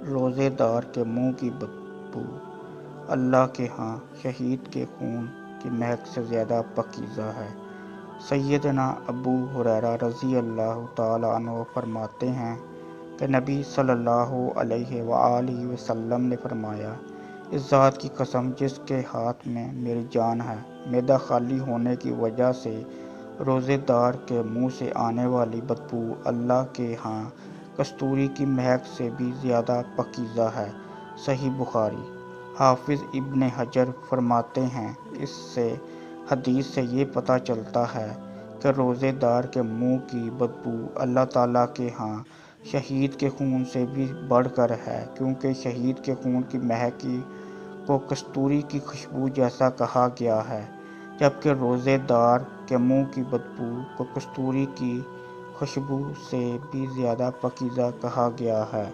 روزے دار کے منہ کی بدبو اللہ کے ہاں شہید کے خون کی مہک سے زیادہ پاکیزہ ہے۔ سیدنا ابو ہریرہ رضی اللہ تعالیٰ عنہ فرماتے ہیں کہ نبی صلی اللہ علیہ وآلہ وسلم نے فرمایا، اس ذات کی قسم جس کے ہاتھ میں میری جان ہے، معدہ خالی ہونے کی وجہ سے روزے دار کے منہ سے آنے والی بدبو اللہ کے ہاں کستوری کی مہک سے بھی زیادہ پاکیزہ ہے۔ صحیح بخاری۔ حافظ ابن حجر فرماتے ہیں، اس حدیث سے یہ پتہ چلتا ہے کہ روزے دار کے منہ کی بدبو اللہ تعالیٰ کے ہاں شہید کے خون سے بھی بڑھ کر ہے، کیونکہ شہید کے خون کی مہک کو کستوری کی خوشبو جیسا کہا گیا ہے، جبکہ روزے دار کے منہ کی بدبو کو کستوری کی خوشبو سے بھی زیادہ پاکیزہ کہا گیا ہے۔